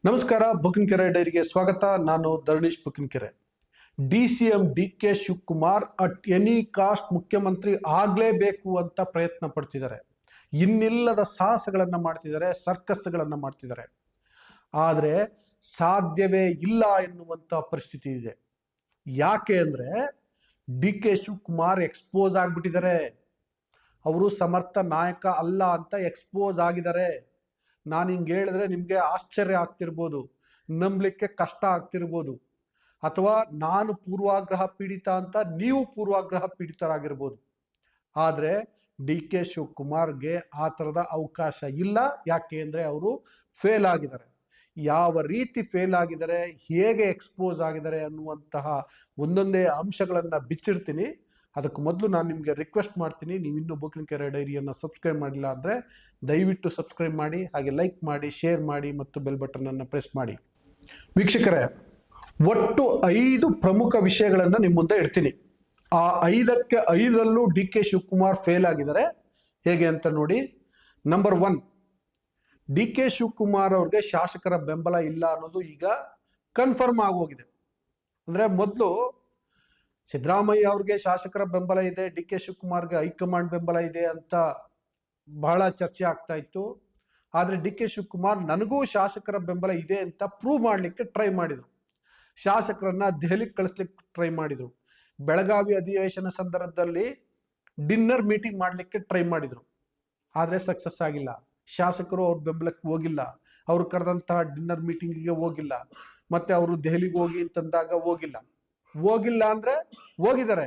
ನಮಸ್ಕಾರ, ಬುಕ್ಕಿನಕೆರೆ ಡೈರಿಗೆ ಸ್ವಾಗತ. ನಾನು Dharanish Bukkinakere. DCM DK Shivakumar at any cost ಮುಖ್ಯಮಂತ್ರಿ ಆಗಲೇಬೇಕು ಅಂತ ಪ್ರಯತ್ನ ಪಡ್ತಿದ್ದಾರೆ. ಇನ್ನಿಲ್ಲದ ಸಾಹಸಗಳನ್ನ ಮಾಡ್ತಿದ್ದಾರೆ, ಸರ್ಕಸ್ಗಳನ್ನ ಮಾಡ್ತಿದ್ದಾರೆ. ಆದರೆ ಸಾಧ್ಯವೇ ಇಲ್ಲ ಎನ್ನುವಂತ ಪರಿಸ್ಥಿತಿ ಇದೆ. ಯಾಕೆ ಅಂದ್ರೆ DK ಶಿವಕುಮಾರ್ ಎಕ್ಸ್ಪೋಸ್ ಆಗ್ಬಿಟ್ಟಿದ್ದಾರೆ. ಅವರು ಸಮರ್ಥ ನಾಯಕ ಅಲ್ಲ ಅಂತ ಎಕ್ಸ್ಪೋಸ್ ಆಗಿದ್ದಾರೆ. ನಾನು ಹಿಂಗೆ ಹೇಳಿದ್ರೆ ನಿಮಗೆ ಆಶ್ಚರ್ಯ ಆಗ್ತಿರ್ಬೋದು, ನಂಬಲಿಕ್ಕೆ ಕಷ್ಟ ಆಗ್ತಿರ್ಬೋದು, ಅಥವಾ ನಾನು ಪೂರ್ವಾಗ್ರಹ ಪೀಡಿತ ಅಂತ ನೀವು ಪೂರ್ವಾಗ್ರಹ ಪೀಡಿತರಾಗಿರ್ಬೋದು. ಆದರೆ DK ಶಿವಕುಮಾರ್ಗೆ ಆ ಥರದ ಅವಕಾಶ ಇಲ್ಲ. ಯಾಕೆ ಅಂದರೆ ಅವರು ಫೇಲ್ ಆಗಿದ್ದಾರೆ. ಯಾವ ರೀತಿ ಫೇಲ್ ಆಗಿದ್ದಾರೆ, ಹೇಗೆ ಎಕ್ಸ್ಪೋಸ್ ಆಗಿದ್ದಾರೆ ಅನ್ನುವಂತಹ ಒಂದೊಂದೇ ಅಂಶಗಳನ್ನು ಬಿಚ್ಚಿಡ್ತೀನಿ. ಅದಕ್ಕೆ ಮೊದಲು ನಾನು ನಿಮಗೆ ರಿಕ್ವೆಸ್ಟ್ ಮಾಡ್ತೀನಿ, ನೀವು ಇನ್ನೂ ಬುಕ್ಕಿನಕೆರೆ ಡೈರಿಯನ್ನು ಸಬ್ಸ್ಕ್ರೈಬ್ ಮಾಡಿಲ್ಲ ಅಂದರೆ ದಯವಿಟ್ಟು ಸಬ್ಸ್ಕ್ರೈಬ್ ಮಾಡಿ, ಹಾಗೆ ಲೈಕ್ ಮಾಡಿ, ಶೇರ್ ಮಾಡಿ ಮತ್ತು ಬೆಲ್ ಬಟನನ್ನು ಪ್ರೆಸ್ ಮಾಡಿ. ವೀಕ್ಷಕರೇ, ಒಟ್ಟು 5 ಪ್ರಮುಖ ವಿಷಯಗಳನ್ನು ನಿಮ್ಮ ಮುಂದೆ ಇಡ್ತೀನಿ. ಆ 5ಕ್ಕೆ 5ರಲ್ಲೂ DK ಶಿವಕುಮಾರ್ ಫೇಲ್ ಆಗಿದ್ದಾರೆ. ಹೇಗೆ ಅಂತ ನೋಡಿ. ನಂಬರ್ 1, DK ಶಿವಕುಮಾರ್ ಅವ್ರಿಗೆ ಶಾಸಕರ ಬೆಂಬಲ ಇಲ್ಲ ಅನ್ನೋದು ಈಗ ಕನ್ಫರ್ಮ್ ಆಗೋಗಿದೆ. ಅಂದರೆ ಮೊದಲು ಸಿದ್ದರಾಮಯ್ಯ ಅವ್ರಿಗೆ ಶಾಸಕರ ಬೆಂಬಲ ಇದೆ, DK ಶಿವಕುಮಾರ್ಗೆ ಹೈಕಮಾಂಡ್ ಬೆಂಬಲ ಇದೆ ಅಂತ ಬಹಳ ಚರ್ಚೆ ಆಗ್ತಾ ಇತ್ತು. ಆದರೆ DK ಶಿವಕುಮಾರ್ ನನಗೂ ಶಾಸಕರ ಬೆಂಬಲ ಇದೆ ಅಂತ ಪ್ರೂವ್ ಮಾಡಲಿಕ್ಕೆ ಟ್ರೈ ಮಾಡಿದರು. ಶಾಸಕರನ್ನ ದೆಹಲಿಗೆ ಕಳಿಸ್ಲಿಕ್ಕೆ ಟ್ರೈ ಮಾಡಿದರು. ಬೆಳಗಾವಿ ಅಧಿವೇಶನ ಸಂದರ್ಭದಲ್ಲಿ ಡಿನ್ನರ್ ಮೀಟಿಂಗ್ ಮಾಡಲಿಕ್ಕೆ ಟ್ರೈ ಮಾಡಿದರು. ಆದರೆ ಸಕ್ಸಸ್ ಆಗಿಲ್ಲ. ಶಾಸಕರು ಅವ್ರ ಬೆಂಬಲಕ್ಕೆ ಹೋಗಿಲ್ಲ, ಅವ್ರು ಕರೆದಂತಹ ಡಿನ್ನರ್ ಮೀಟಿಂಗಿಗೆ ಹೋಗಿಲ್ಲ, ಮತ್ತೆ ಅವರು ದೆಹಲಿಗೆ ಹೋಗಿ ಅಂತಂದಾಗ ಹೋಗಿಲ್ಲ ಅಂದ್ರೆ ಹೋಗಿದ್ದಾರೆ.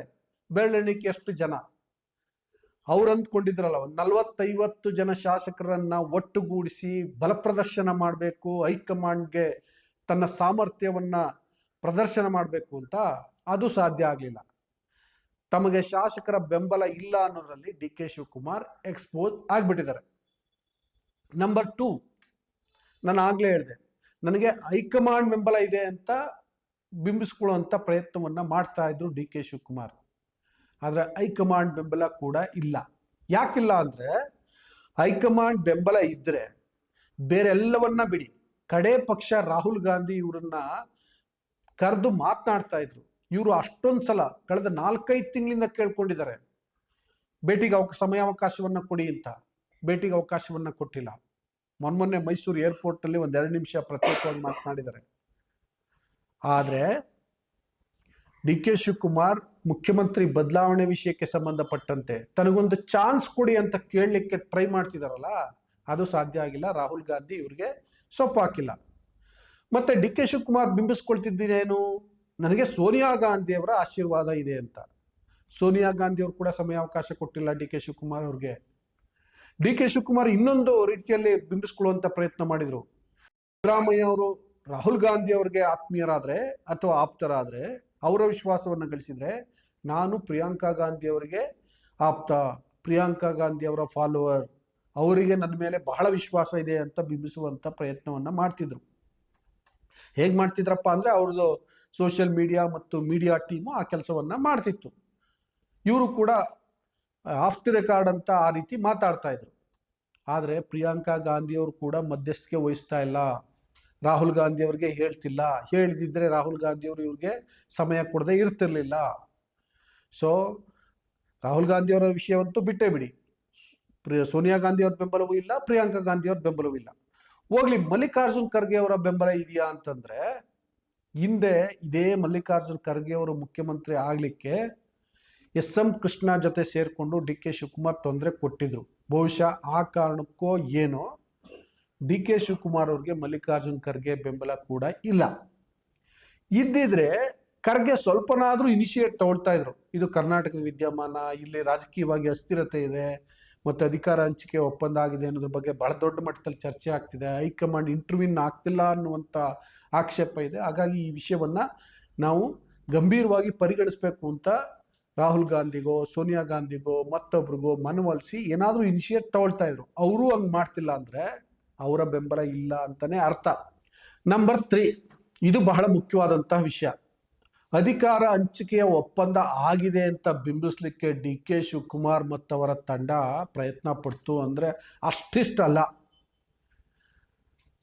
ಬೆರಳೆಣಿಕೆ ಎಷ್ಟು ಜನ ಅವ್ರು ಅಂದ್ಕೊಂಡಿದ್ರಲ್ಲ, ಒಂದು 40-50 ಜನ ಶಾಸಕರನ್ನ ಒಟ್ಟುಗೂಡಿಸಿ ಬಲಪ್ರದರ್ಶನ ಮಾಡಬೇಕು, ಹೈಕಮಾಂಡ್ಗೆ ತನ್ನ ಸಾಮರ್ಥ್ಯವನ್ನ ಪ್ರದರ್ಶನ ಮಾಡಬೇಕು ಅಂತ. ಅದು ಸಾಧ್ಯ ಆಗಲಿಲ್ಲ. ತಮಗೆ ಶಾಸಕರ ಬೆಂಬಲ ಇಲ್ಲ ಅನ್ನೋದ್ರಲ್ಲಿ DK ಶಿವಕುಮಾರ್ ಎಕ್ಸ್ಪೋಸ್ ಆಗ್ಬಿಟ್ಟಿದ್ದಾರೆ. ನಂಬರ್ 2, ನಾನು ಆಗ್ಲೇ ಹೇಳಿದೆ, ನನಗೆ ಹೈಕಮಾಂಡ್ ಬೆಂಬಲ ಇದೆ ಅಂತ ಬಿಂಬಿಸ್ಕೊಳ್ಳುವಂಥ ಪ್ರಯತ್ನವನ್ನ ಮಾಡ್ತಾ ಇದ್ರು DK ಶಿವಕುಮಾರ್. ಆದರೆ ಹೈಕಮಾಂಡ್ ಬೆಂಬಲ ಕೂಡ ಇಲ್ಲ. ಯಾಕಿಲ್ಲ ಅಂದ್ರೆ ಹೈಕಮಾಂಡ್ ಬೆಂಬಲ ಇದ್ರೆ ಬೇರೆಲ್ಲವನ್ನ ಬಿಡಿ, ಕಡೆ ಪಕ್ಷ ರಾಹುಲ್ ಗಾಂಧಿ ಇವರನ್ನ ಕರೆದು ಮಾತನಾಡ್ತಾ ಇದ್ರು. ಇವರು ಅಷ್ಟೊಂದು ಸಲ ಕಳೆದ 4-5 ತಿಂಗಳಿಂದ ಕೇಳ್ಕೊಂಡಿದ್ದಾರೆ, ಭೇಟಿಗೆ ಸಮಯಾವಕಾಶವನ್ನ ಕೊಡಿ ಅಂತ. ಭೇಟಿಗೆ ಅವಕಾಶವನ್ನ ಕೊಟ್ಟಿಲ್ಲ. ಮೊನ್ನೆ ಮೈಸೂರು ಏರ್ಪೋರ್ಟ್ ಅಲ್ಲಿ 1-2 ನಿಮಿಷ ಪ್ರತ್ಯೇಕವಾಗಿ ಮಾತನಾಡಿದ್ದಾರೆ. ಆದರೆ DK ಶಿವಕುಮಾರ್ ಮುಖ್ಯಮಂತ್ರಿ ಬದಲಾವಣೆ ವಿಷಯಕ್ಕೆ ಸಂಬಂಧಪಟ್ಟಂತೆ ತನಗೊಂದು ಚಾನ್ಸ್ ಕೊಡಿ ಅಂತ ಕೇಳಲಿಕ್ಕೆ ಟ್ರೈ ಮಾಡ್ತಿದಾರಲ್ಲ, ಅದು ಸಾಧ್ಯ ಆಗಿಲ್ಲ. ರಾಹುಲ್ ಗಾಂಧಿ ಇವ್ರಿಗೆ ಸೊಪ್ಪು ಹಾಕಿಲ್ಲ. ಮತ್ತೆ DK ಶಿವಕುಮಾರ್ ಬಿಂಬಿಸ್ಕೊಳ್ತಿದ್ದೇನು, ನನಗೆ ಸೋನಿಯಾ ಗಾಂಧಿ ಅವರ ಆಶೀರ್ವಾದ ಇದೆ ಅಂತ. ಸೋನಿಯಾ ಗಾಂಧಿ ಅವರು ಕೂಡ ಸಮಯಾವಕಾಶ ಕೊಟ್ಟಿಲ್ಲ DK ಶಿವಕುಮಾರ್ ಅವ್ರಿಗೆ. DK ಶಿವಕುಮಾರ್ ಇನ್ನೊಂದು ರೀತಿಯಲ್ಲಿ ಬಿಂಬಿಸ್ಕೊಳ್ಳುವಂತ ಪ್ರಯತ್ನ ಮಾಡಿದ್ರು. ಸಿದ್ದರಾಮಯ್ಯ ಅವರು ರಾಹುಲ್ ಗಾಂಧಿ ಅವ್ರಿಗೆ ಆತ್ಮೀಯರಾದ್ರೆ ಅಥವಾ ಆಪ್ತರಾದ್ರೆ, ಅವರ ವಿಶ್ವಾಸವನ್ನು ಗಳಿಸಿದ್ರೆ, ನಾನು ಪ್ರಿಯಾಂಕಾ ಗಾಂಧಿ ಅವರಿಗೆ ಆಪ್ತ, ಪ್ರಿಯಾಂಕಾ ಗಾಂಧಿ ಅವರ ಫಾಲೋವರ್, ಅವರಿಗೆ ನನ್ನ ಮೇಲೆ ಬಹಳ ವಿಶ್ವಾಸ ಇದೆ ಅಂತ ಬಿಂಬಿಸುವಂತ ಪ್ರಯತ್ನವನ್ನ ಮಾಡ್ತಿದ್ರು. ಹೇಗೆ ಮಾಡ್ತಿದ್ರಪ್ಪ ಅಂದ್ರೆ ಅವ್ರದ್ದು ಸೋಷಿಯಲ್ ಮೀಡಿಯಾ ಮತ್ತು ಮೀಡಿಯಾ ಟೀಮು ಆ ಕೆಲಸವನ್ನ ಮಾಡ್ತಿತ್ತು. ಇವರು ಕೂಡ ಆಫ್ ದಿ ರೆಕಾರ್ಡ್ ಅಂತ ಆ ರೀತಿ ಮಾತಾಡ್ತಾ ಇದ್ರು. ಆದರೆ ಪ್ರಿಯಾಂಕಾ ಗಾಂಧಿ ಅವರು ಕೂಡ ಮಧ್ಯಸ್ಥಿಕೆ ವಹಿಸ್ತಾ ಇಲ್ಲ, ರಾಹುಲ್ ಗಾಂಧಿ ಅವ್ರಿಗೆ ಹೇಳ್ತಿಲ್ಲ. ಹೇಳಿದಿದ್ರೆ ರಾಹುಲ್ ಗಾಂಧಿ ಅವರು ಇವ್ರಿಗೆ ಸಮಯ ಕೊಡದೆ ಇರ್ತಿರ್ಲಿಲ್ಲ. ಸೊ ರಾಹುಲ್ ಗಾಂಧಿ ಅವರ ವಿಷಯವಂತೂ ಬಿಟ್ಟೇ ಬಿಡಿ, ಸೋನಿಯಾ ಗಾಂಧಿ ಅವ್ರ ಬೆಂಬಲವೂ ಇಲ್ಲ, ಪ್ರಿಯಾಂಕಾ ಗಾಂಧಿ ಅವ್ರ ಬೆಂಬಲವೂ ಇಲ್ಲ. ಹೋಗ್ಲಿ, ಮಲ್ಲಿಕಾರ್ಜುನ್ ಖರ್ಗೆ ಅವರ ಬೆಂಬಲ ಇದೆಯಾ ಅಂತಂದ್ರೆ, ಹಿಂದೆ ಇದೇ ಮಲ್ಲಿಕಾರ್ಜುನ್ ಖರ್ಗೆ ಅವರು ಮುಖ್ಯಮಂತ್ರಿ ಆಗ್ಲಿಕ್ಕೆ SM ಕೃಷ್ಣ ಜೊತೆ ಸೇರ್ಕೊಂಡು DK ಶಿವಕುಮಾರ್ ತೊಂದರೆ ಕೊಟ್ಟಿದ್ರು. ಬಹುಶಃ ಆ ಕಾರಣಕ್ಕೋ ಏನೋ DK ಶಿವಕುಮಾರ್ ಅವ್ರಿಗೆ ಮಲ್ಲಿಕಾರ್ಜುನ್ ಖರ್ಗೆ ಬೆಂಬಲ ಕೂಡ ಇಲ್ಲ. ಇದ್ದಿದ್ರೆ ಖರ್ಗೆ ಸ್ವಲ್ಪನಾದ್ರೂ ಇನಿಷಿಯೇಟ್ ತಗೊಳ್ತಾ ಇದ್ರು. ಇದು ಕರ್ನಾಟಕದ ವಿದ್ಯಮಾನ, ಇಲ್ಲಿ ರಾಜಕೀಯವಾಗಿ ಅಸ್ಥಿರತೆ ಇದೆ, ಮತ್ತೆ ಅಧಿಕಾರ ಹಂಚಿಕೆ ಒಪ್ಪಂದ ಆಗಿದೆ ಅನ್ನೋದ್ರ ಬಗ್ಗೆ ಬಹಳ ದೊಡ್ಡ ಮಟ್ಟದಲ್ಲಿ ಚರ್ಚೆ ಆಗ್ತಿದೆ. ಹೈಕಮಾಂಡ್ ಇಂಟರ್ವ್ಯೂನ್ ಆಗ್ತಿಲ್ಲ ಅನ್ನುವಂಥ ಆಕ್ಷೇಪ ಇದೆ. ಹಾಗಾಗಿ ಈ ವಿಷಯವನ್ನ ನಾವು ಗಂಭೀರವಾಗಿ ಪರಿಗಣಿಸ್ಬೇಕು ಅಂತ ರಾಹುಲ್ ಗಾಂಧಿಗೋ ಸೋನಿಯಾ ಗಾಂಧಿಗೋ ಮತ್ತೊಬ್ರಿಗೋ ಮನವೊಲಿಸಿ ಏನಾದರೂ ಇನಿಷಿಯೇಟ್ ತಗೊಳ್ತಾ ಇದ್ರು. ಅವರು ಹಂಗೆ ಮಾಡ್ತಿಲ್ಲ ಅಂದ್ರೆ ಅವರ ಬೆಂಬಲ ಇಲ್ಲ ಅಂತಾನೆ ಅರ್ಥ. ನಂಬರ್ 3, ಇದು ಬಹಳ ಮುಖ್ಯವಾದಂತಹ ವಿಷಯ. ಅಧಿಕಾರ ಹಂಚಿಕೆಯ ಒಪ್ಪಂದ ಆಗಿದೆ ಅಂತ ಬಿಂಬಿಸ್ಲಿಕ್ಕೆ DK ಶಿವಕುಮಾರ್ ಮತ್ತವರ ತಂಡ ಪ್ರಯತ್ನ ಪಡ್ತು ಅಂದ್ರೆ ಅಷ್ಟಿಷ್ಟಲ್ಲ.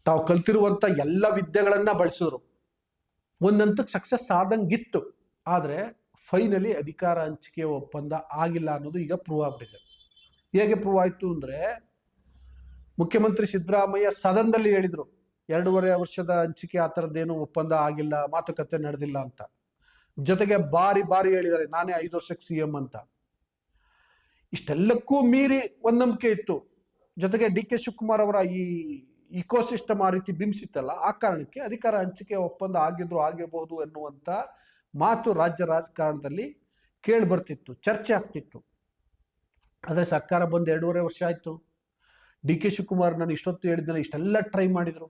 ತಾವು ಕಲ್ತಿರುವಂತ ಎಲ್ಲ ವಿದ್ಯೆಗಳನ್ನ ಬಳಸಿದ್ರು. ಒಂದಂತಕ್ಕೆ ಸಕ್ಸಸ್ ಆದಂಗಿತ್ತು. ಆದ್ರೆ ಫೈನಲಿ ಅಧಿಕಾರ ಹಂಚಿಕೆ ಒಪ್ಪಂದ ಆಗಿಲ್ಲ ಅನ್ನೋದು ಈಗ ಪ್ರೂವ್ ಆಗ್ಬಿಟ್ಟಿದೆ. ಹೇಗೆ ಪ್ರೂವ್ ಆಯ್ತು ಅಂದ್ರೆ, ಮುಖ್ಯಮಂತ್ರಿ ಸಿದ್ದರಾಮಯ್ಯ ಸದನದಲ್ಲಿ ಹೇಳಿದ್ರು 2.5 ವರ್ಷದ ಹಂಚಿಕೆ ಆ ಥರದ್ದೇನು ಒಪ್ಪಂದ ಆಗಿಲ್ಲ, ಮಾತುಕತೆ ನಡೆದಿಲ್ಲ ಅಂತ. ಜೊತೆಗೆ ಬಾರಿ ಬಾರಿ ಹೇಳಿದ್ದಾರೆ ನಾನೇ 5 ವರ್ಷಕ್ಕೆ CM ಅಂತ. ಇಷ್ಟೆಲ್ಲಕ್ಕೂ ಮೀರಿ ಒಂದ್ ನಂಬಿಕೆ ಇತ್ತು. ಜೊತೆಗೆ DK ಶಿವಕುಮಾರ್ ಅವರ ಈ ಇಕೋಸಿಸ್ಟಮ್ ಆ ರೀತಿ ಬಿಂಬಿಸಿತ್ತಲ್ಲ, ಆ ಕಾರಣಕ್ಕೆ ಅಧಿಕಾರ ಹಂಚಿಕೆ ಒಪ್ಪಂದ ಆಗಿರಬಹುದು ಎನ್ನುವಂತ ಮಾತು ರಾಜ್ಯ ರಾಜಕಾರಣದಲ್ಲಿ ಕೇಳಿ ಬರ್ತಿತ್ತು, ಚರ್ಚೆ ಆಗ್ತಿತ್ತು. ಆದರೆ ಸರ್ಕಾರ ಬಂದು 2.5 ವರ್ಷ ಆಯ್ತು. DK ಶಿವಕುಮಾರ್ ನಾನು ಇಷ್ಟೊತ್ತು ಹೇಳಿದ್ನಲ್ಲ, ಇಷ್ಟೆಲ್ಲ ಟ್ರೈ ಮಾಡಿದ್ರು.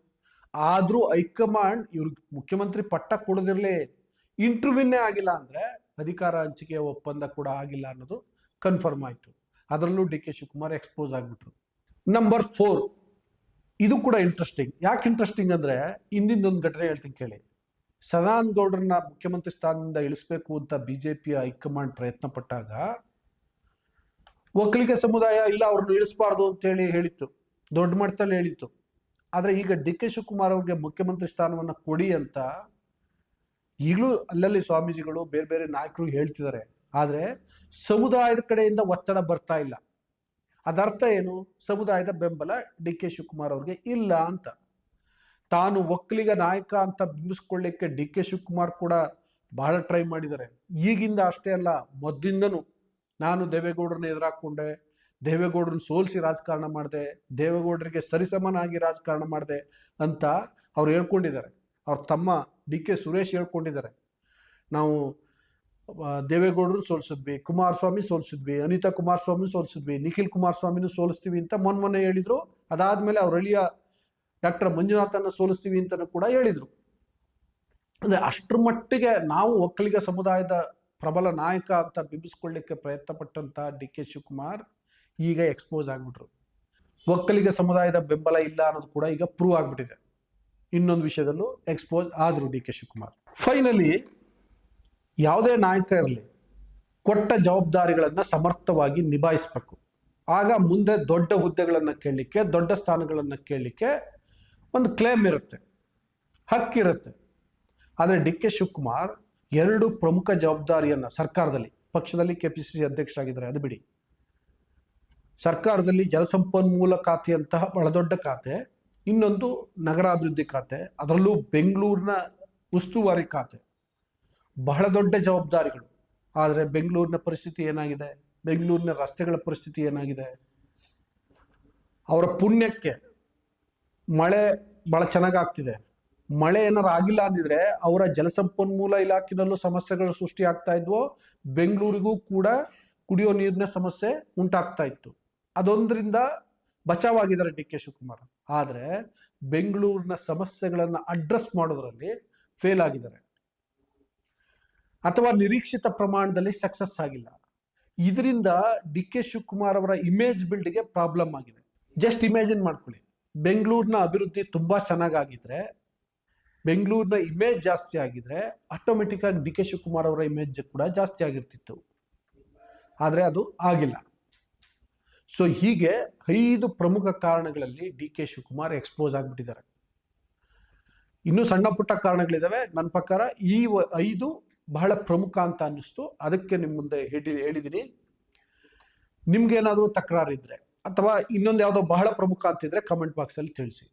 ಆದ್ರೂ ಹೈಕಮಾಂಡ್ ಇವ್ರಿಗೆ ಮುಖ್ಯಮಂತ್ರಿ ಪಟ್ಟ ಕೊಡದಿರ್ಲಿ, ಇಂಟರ್ವ್ಯೂನೇ ಆಗಿಲ್ಲ ಅಂದ್ರೆ ಅಧಿಕಾರ ಹಂಚಿಕೆ ಒಪ್ಪಂದ ಕೂಡ ಆಗಿಲ್ಲ ಅನ್ನೋದು ಕನ್ಫರ್ಮ್ ಆಯ್ತು. ಅದರಲ್ಲೂ DK ಶಿವಕುಮಾರ್ ಎಕ್ಸ್ಪೋಸ್ ಆಗ್ಬಿಟ್ರು. ನಂಬರ್ 4, ಇದು ಕೂಡ ಇಂಟ್ರೆಸ್ಟಿಂಗ್. ಯಾಕೆ ಇಂಟ್ರೆಸ್ಟಿಂಗ್ ಅಂದ್ರೆ, ಹಿಂದಿಂದೊಂದು ಘಟನೆ ಹೇಳ್ತೀನಿ ಕೇಳಿ. ಸದಾನಂದ ಗೌಡ್ರನ್ನ ಮುಖ್ಯಮಂತ್ರಿ ಸ್ಥಾನದಿಂದ ಇಳಿಸ್ಬೇಕು ಅಂತ ಬಿಜೆಪಿಯ ಹೈಕಮಾಂಡ್ ಪ್ರಯತ್ನ ಪಟ್ಟಾಗ ಒಕ್ಕಲಿಗ ಸಮುದಾಯ ಇಲ್ಲ, ಅವ್ರನ್ನ ಇಳಿಸಬಾರ್ದು ಅಂತೇಳಿ ಹೇಳಿತ್ತು, ದೊಡ್ಡ ಮಟ್ಟದಲ್ಲಿ ಹೇಳಿತ್ತು. ಆದ್ರೆ ಈಗ DK ಶಿವಕುಮಾರ್ ಅವ್ರಿಗೆ ಮುಖ್ಯಮಂತ್ರಿ ಸ್ಥಾನವನ್ನ ಕೊಡಿ ಅಂತ ಈಗಲೂ ಅಲ್ಲಲ್ಲಿ ಸ್ವಾಮೀಜಿಗಳು ಬೇರೆ ಬೇರೆ ನಾಯಕರು ಹೇಳ್ತಿದ್ದಾರೆ. ಆದ್ರೆ ಸಮುದಾಯದ ಕಡೆಯಿಂದ ಒತ್ತಡ ಬರ್ತಾ ಇಲ್ಲ. ಅದರ್ಥ ಏನು? ಸಮುದಾಯದ ಬೆಂಬಲ DK ಶಿವಕುಮಾರ್ ಅವ್ರಿಗೆ ಇಲ್ಲ ಅಂತ. ತಾನು ಒಕ್ಕಲಿಗ ನಾಯಕ ಅಂತ ಬಿಂಬಿಸ್ಕೊಳ್ಳಿಕ್ಕೆ DK ಶಿವಕುಮಾರ್ ಕೂಡ ಬಹಳ ಟ್ರೈ ಮಾಡಿದ್ದಾರೆ. ಈಗಿಂದ ಅಷ್ಟೇ ಅಲ್ಲ, ಮೊದಲಿಂದನೂ ನಾನು ದೇವೇಗೌಡರನ್ನ ಎದುರಾಕೊಂಡೆ, ದೇವೇಗೌಡರನ್ನ ಸೋಲಿಸಿ ರಾಜಕಾರಣ ಮಾಡಿದೆ, ದೇವೇಗೌಡರಿಗೆ ಸರಿಸಮನಾಗಿ ರಾಜಕಾರಣ ಮಾಡಿದೆ ಅಂತ ಅವ್ರು ಹೇಳ್ಕೊಂಡಿದ್ದಾರೆ. ಅವ್ರ ತಮ್ಮ DK ಸುರೇಶ್ ಹೇಳ್ಕೊಂಡಿದ್ದಾರೆ, ನಾವು ದೇವೇಗೌಡರು ಸೋಲಿಸಿದ್ವಿ, ಕುಮಾರಸ್ವಾಮಿ ಸೋಲಿಸಿದ್ವಿ, ಅನಿತಾ ಕುಮಾರಸ್ವಾಮಿ ಸೋಲಿಸಿದ್ವಿ, ನಿಖಿಲ್ ಕುಮಾರಸ್ವಾಮಿನೂ ಸೋಲಿಸ್ತೀವಿ ಅಂತ ಮೊನ್ನೆ ಹೇಳಿದ್ರು. ಅದಾದ್ಮೇಲೆ ಅವ್ರ ಅಳಿಯ ಡಾಕ್ಟರ್ ಮಂಜುನಾಥನ್ನ ಸೋಲಿಸ್ತೀವಿ ಅಂತ ಕೂಡ ಹೇಳಿದ್ರು. ಅಂದ್ರೆ ಅಷ್ಟರ ಮಟ್ಟಿಗೆ ನಾವು ಒಕ್ಕಲಿಗ ಸಮುದಾಯದ ಪ್ರಬಲ ನಾಯಕ ಅಂತ ಬಿಂಬಿಸ್ಕೊಳ್ಳಿಕ್ಕೆ ಪ್ರಯತ್ನ ಪಟ್ಟಂತ DK ಶಿವಕುಮಾರ್ ಈಗ ಎಕ್ಸ್ಪೋಸ್ ಆಗ್ಬಿಟ್ರು. ಒಕ್ಕಲಿಗ ಸಮುದಾಯದ ಬೆಂಬಲ ಇಲ್ಲ ಅನ್ನೋದು ಕೂಡ ಈಗ ಪ್ರೂವ್ ಆಗ್ಬಿಟ್ಟಿದೆ. ಇನ್ನೊಂದು ವಿಷಯದಲ್ಲೂ ಎಕ್ಸ್ಪೋಸ್ ಆದ್ರು DK ಶಿವಕುಮಾರ್. ಫೈನಲಿ ಯಾವುದೇ ನಾಯಕ ಇರಲಿ, ಕೊಟ್ಟ ಜವಾಬ್ದಾರಿಗಳನ್ನ ಸಮರ್ಥವಾಗಿ ನಿಭಾಯಿಸ್ಬೇಕು. ಆಗ ಮುಂದೆ ದೊಡ್ಡ ಹುದ್ದೆಗಳನ್ನ ಕೇಳಲಿಕ್ಕೆ, ದೊಡ್ಡ ಸ್ಥಾನಗಳನ್ನ ಕೇಳಲಿಕ್ಕೆ ಒಂದು ಕ್ಲೇಮ್ ಇರುತ್ತೆ, ಹಕ್ಕಿರುತ್ತೆ. ಆದರೆ DK ಶಿವಕುಮಾರ್ 2 ಪ್ರಮುಖ ಜವಾಬ್ದಾರಿಯನ್ನ ಸರ್ಕಾರದಲ್ಲಿ, ಪಕ್ಷದಲ್ಲಿ KPCC ಅಧ್ಯಕ್ಷರಾಗಿದ್ದಾರೆ, ಅದು ಬಿಡಿ, ಸರ್ಕಾರದಲ್ಲಿ ಜಲಸಂಪನ್ಮೂಲ ಖಾತೆಯಂತಹ ಬಹಳ ದೊಡ್ಡ ಖಾತೆ, ಇನ್ನೊಂದು ನಗರಾಭಿವೃದ್ಧಿ ಖಾತೆ, ಅದರಲ್ಲೂ ಬೆಂಗಳೂರಿನ ಉಸ್ತುವಾರಿ ಖಾತೆ, ಬಹಳ ದೊಡ್ಡ ಜವಾಬ್ದಾರಿಗಳು. ಆದರೆ ಬೆಂಗಳೂರಿನ ಪರಿಸ್ಥಿತಿ ಏನಾಗಿದೆ, ಬೆಂಗಳೂರಿನ ರಸ್ತೆಗಳ ಪರಿಸ್ಥಿತಿ ಏನಾಗಿದೆ? ಅವರ ಪುಣ್ಯಕ್ಕೆ ಮಳೆ ಬಹಳ ಚೆನ್ನಾಗಾಗ್ತಿದೆ. ಮಳೆ ಏನಾರು ಆಗಿಲ್ಲ ಅಂದಿದ್ರೆ ಅವರ ಜಲಸಂಪನ್ಮೂಲ ಇಲಾಖೆನಲ್ಲೂ ಸಮಸ್ಯೆಗಳು ಸೃಷ್ಟಿ ಆಗ್ತಾ ಇದ್ವು, ಬೆಂಗಳೂರಿಗೂ ಕೂಡ ಕುಡಿಯೋ ನೀರಿನ ಸಮಸ್ಯೆ ಉಂಟಾಗ್ತಾ ಇತ್ತು. ಅದೊಂದರಿಂದ ಬಚಾವಾಗಿದ್ದಾರೆ DK ಶಿವಕುಮಾರ್. ಆದರೆ ಬೆಂಗಳೂರಿನ ಸಮಸ್ಯೆಗಳನ್ನ ಅಡ್ರೆಸ್ ಮಾಡೋದ್ರಲ್ಲಿ ಫೇಲ್ ಆಗಿದ್ದಾರೆ, ಅಥವಾ ನಿರೀಕ್ಷಿತ ಪ್ರಮಾಣದಲ್ಲಿ ಸಕ್ಸಸ್ ಆಗಿಲ್ಲ. ಇದರಿಂದ DK ಶಿವಕುಮಾರ್ ಅವರ ಇಮೇಜ್ ಬಿಲ್ಡ್ಗೆ ಪ್ರಾಬ್ಲಮ್ ಆಗಿದೆ. ಜಸ್ಟ್ ಇಮ್ಯಾಜಿನ್ ಮಾಡ್ಕೊಳ್ಳಿ, ಬೆಂಗಳೂರಿನ ಅಭಿವೃದ್ಧಿ ತುಂಬಾ ಚೆನ್ನಾಗಿದ್ರೆ, ಬೆಂಗಳೂರಿನ ಇಮೇಜ್ ಜಾಸ್ತಿ ಆಗಿದ್ರೆ ಆಟೋಮೆಟಿಕ್ ಆಗಿ DK ಶಿವಕುಮಾರ್ ಅವರ ಇಮೇಜ್ ಕೂಡ ಜಾಸ್ತಿ ಆಗಿರ್ತಿತ್ತು. ಆದರೆ ಅದು ಆಗಿಲ್ಲ. ಸೊ ಹೀಗೆ 5 ಪ್ರಮುಖ ಕಾರಣಗಳಲ್ಲಿ DK ಶಿವಕುಮಾರ್ ಎಕ್ಸ್ಪೋಸ್ ಆಗಿಬಿಟ್ಟಿದ್ದಾರೆ. ಇನ್ನೂ ಸಣ್ಣ ಪುಟ್ಟ ಕಾರಣಗಳಿದಾವೆ. ನನ್ನ ಪ್ರಕಾರ ಈ 5 ಬಹಳ ಪ್ರಮುಖ ಅಂತ ಅನ್ನಿಸ್ತು, ಅದಕ್ಕೆ ನಿಮ್ಮ ಮುಂದೆ ಹೇಳಿದ್ದೀನಿ. ನಿಮ್ಗೇನಾದರೂ ತಕರಾರಿದ್ರೆ ಅಥವಾ ಇನ್ನೊಂದು ಯಾವುದೋ ಬಹಳ ಪ್ರಮುಖ ಅಂತಿದ್ರೆ ಕಮೆಂಟ್ ಬಾಕ್ಸಲ್ಲಿ ತಿಳಿಸಿ.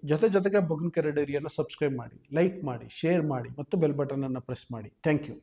ಜೊತೆಗೆ ಬೊಗನ್ಕೆರೆ ಡೈರಿಯನ್ನು ಸಬ್ಸ್ಕ್ರೈಬ್ ಮಾಡಿ, ಲೈಕ್ ಮಾಡಿ, ಶೇರ್ ಮಾಡಿ ಮತ್ತು ಬೆಲ್ ಬಟನ್ ಅನ್ನು ಪ್ರೆಸ್ ಮಾಡಿ. Thank you.